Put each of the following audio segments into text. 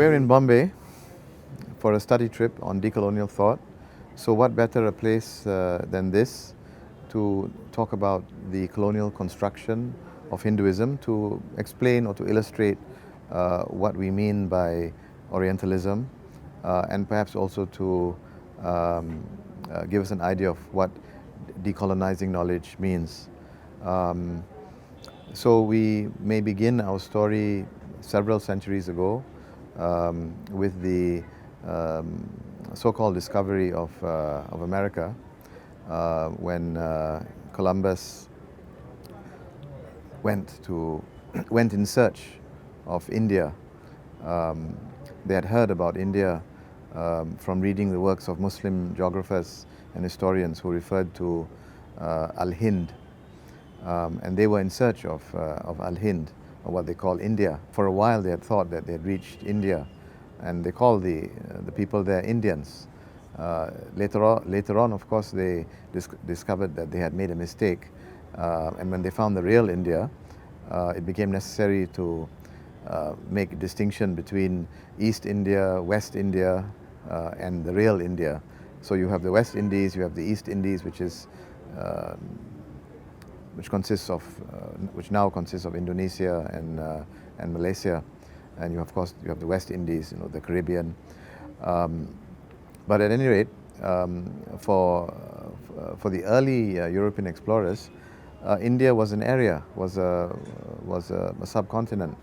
We're in Bombay for a study trip on decolonial thought. So what better a place than this to talk about the colonial construction of Hinduism, to explain or to illustrate what we mean by Orientalism, and perhaps also to give us an idea of what decolonizing knowledge means. So we may begin our story several centuries ago with the so-called discovery of America, when Columbus went in search of India. They had heard about India from reading the works of Muslim geographers and historians who referred to Al-Hind, and they were in search of Al-Hind, or what they call India. For a while they had thought that they had reached India, and they called the people there Indians. Later on, of course, they discovered that they had made a mistake, and when they found the real India, it became necessary to make a distinction between East India, West India, and the real India. So you have the West Indies, you have the East Indies, which now consists of Indonesia and Malaysia, and of course you have the West Indies, the Caribbean. But at any rate, for the early European explorers, India was an area, was a subcontinent.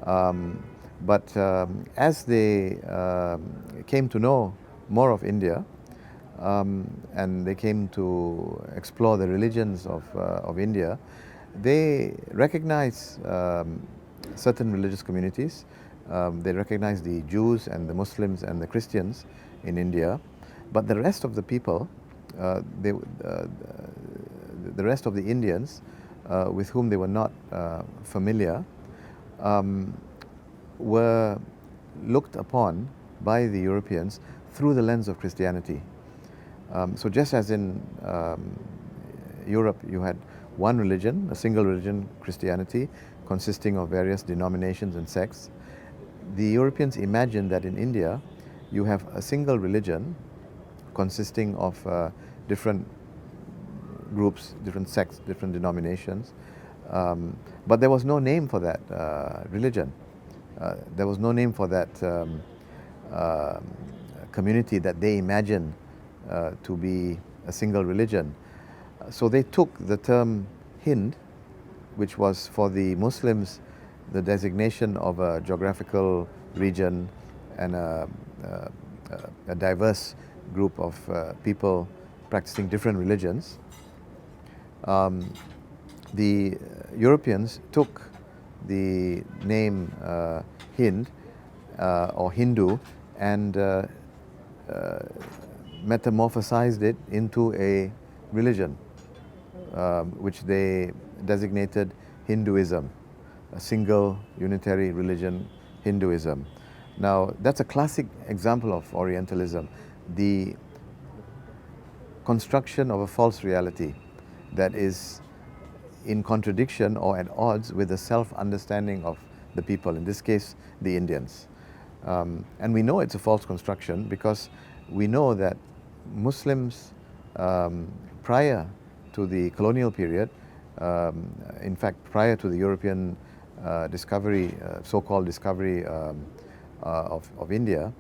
But as they came to know more of India, and they came to explore the religions of India, they recognized certain religious communities. They recognized the Jews and the Muslims and the Christians in India, but the rest of the people, the rest of the Indians with whom they were not familiar, were looked upon by the Europeans through the lens of Christianity. So just as in Europe you had one religion, a single religion, Christianity, consisting of various denominations and sects, the Europeans imagined that in India you have a single religion consisting of different groups, different sects, different denominations, but there was no name for that religion. There was no name for that community that they imagined to be a single religion. So they took the term Hind, which was for the Muslims the designation of a geographical region and a diverse group of people practicing different religions. The Europeans took the name Hind or Hindu and metamorphosized it into a religion, which they designated Hinduism, a single unitary religion, Hinduism. Now, that's a classic example of Orientalism, the construction of a false reality that is in contradiction or at odds with the self-understanding of the people, in this case, the Indians. And we know it's a false construction because we know that Muslims, prior to the colonial period, in fact, prior to the European discovery, so-called discovery of India,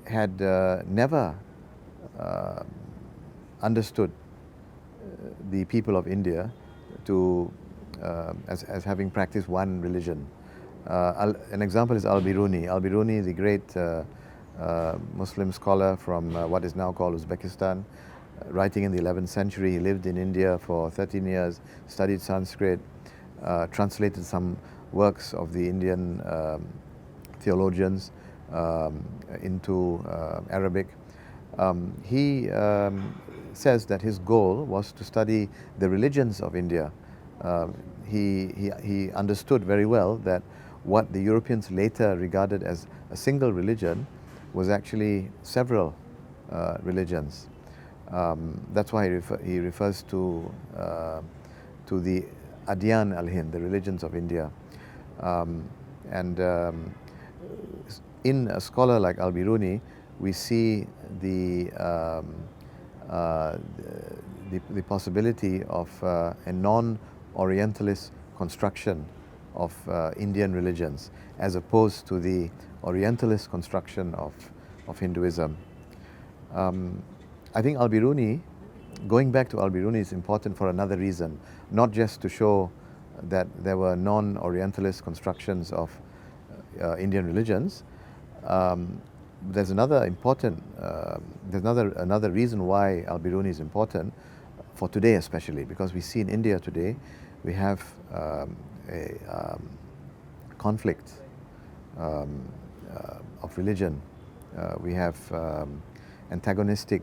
had never understood the people of India as having practiced one religion. An example is Al-Biruni. Al-Biruni, the great Muslim scholar from what is now called Uzbekistan, writing in the 11th century. He lived in India for 13 years, studied Sanskrit, translated some works of the Indian theologians into Arabic. He says that his goal was to study the religions of India. He understood very well that what the Europeans later regarded as a single religion was actually several religions. That's why he refers to the Adyan al-Hind, the religions of India. And in a scholar like Al-Biruni, we see the possibility of a non-Orientalist construction of Indian religions, as opposed to the Orientalist construction of Hinduism. I think Al-Biruni, going back to Al-Biruni, is important for another reason, not just to show that there were non-Orientalist constructions of Indian religions. There's another important, another reason why Al-Biruni is important for today, especially because we see in India today we have a conflict of religion. We have antagonistic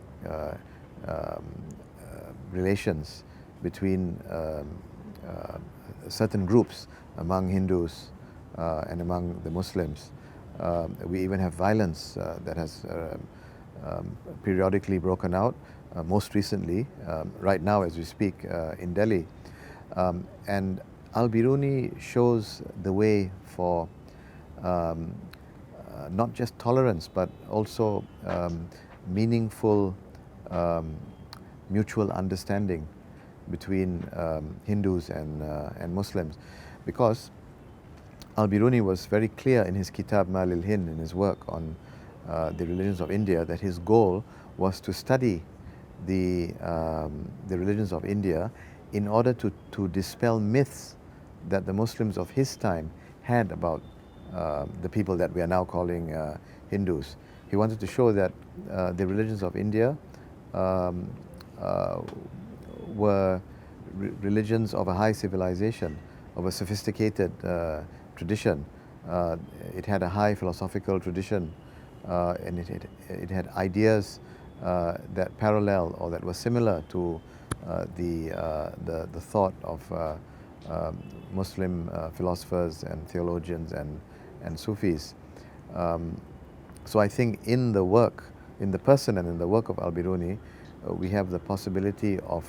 relations between certain groups among Hindus and among the Muslims. We even have violence that has periodically broken out, most recently, right now as we speak, in Delhi. And Al-Biruni shows the way for not just tolerance, but also meaningful mutual understanding between Hindus and Muslims, because Al-Biruni was very clear in his Kitab Ma'al Hind, in his work on the religions of India, that his goal was to study the religions of India in order to dispel myths that the Muslims of his time had about the people that we are now calling Hindus. He wanted to show that the religions of India were religions of a high civilization, of a sophisticated tradition. It had a high philosophical tradition, and it had ideas that parallel or that were similar to the thought of Muslim philosophers and theologians and Sufis. So I think in the work, in the person and in the work of Al-Biruni, we have the possibility of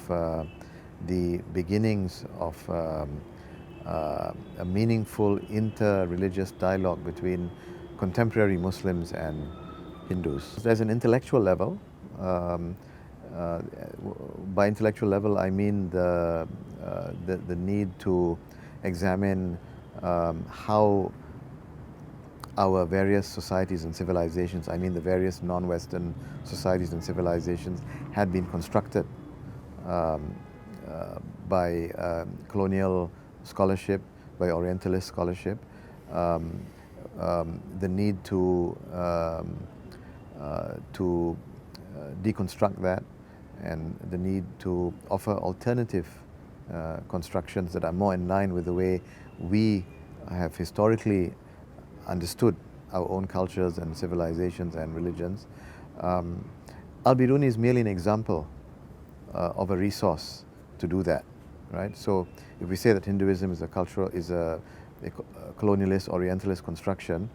the beginnings of a meaningful inter-religious dialogue between contemporary Muslims and Hindus. There's an intellectual level. By intellectual level, I mean the need to examine how our various societies and civilizations, I mean the various non-Western societies and civilizations, had been constructed by colonial scholarship, by Orientalist scholarship. The need to deconstruct that, and the need to offer alternative constructions that are more in line with the way we have historically understood our own cultures and civilizations and religions. Al-Biruni is merely an example of a resource to do that, right? So if we say that Hinduism is a colonialist, Orientalist construction,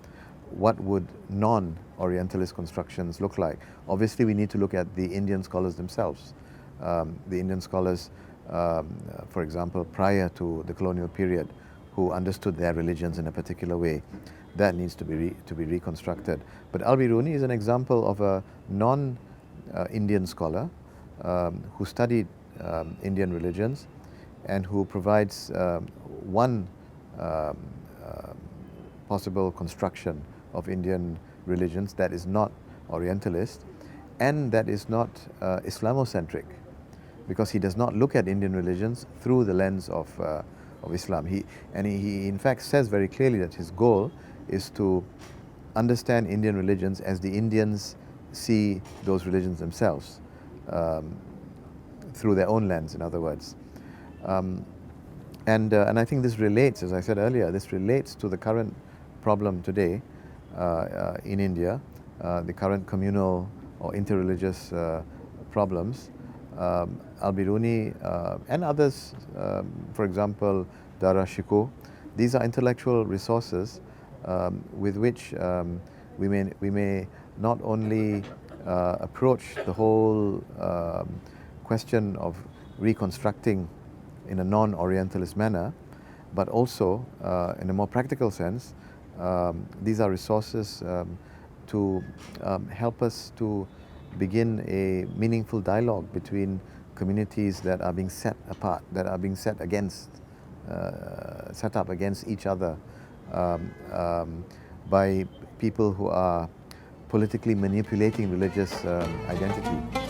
what would non-Orientalist constructions look like? Obviously, we need to look at the Indian scholars themselves. The Indian scholars, for example, prior to the colonial period, who understood their religions in a particular way. That needs to be reconstructed. But Al-Biruni is an example of a non-Indian scholar who studied Indian religions and who provides one possible construction of Indian religions that is not Orientalist and that is not Islamocentric, because he does not look at Indian religions through the lens of Islam. He in fact says very clearly that his goal is to understand Indian religions as the Indians see those religions themselves, through their own lens, in other words. And I think this relates, as I said earlier, this relates to the current problem today in India, the current communal or interreligious problems. Al-Biruni and others, for example, Dara Shikoh, these are intellectual resources with which we may not only approach the whole question of reconstructing in a non-Orientalist manner, but also in a more practical sense, These are resources to help us to begin a meaningful dialogue between communities that are being set apart, that are being set against, set up against each other um, by people who are politically manipulating religious identity.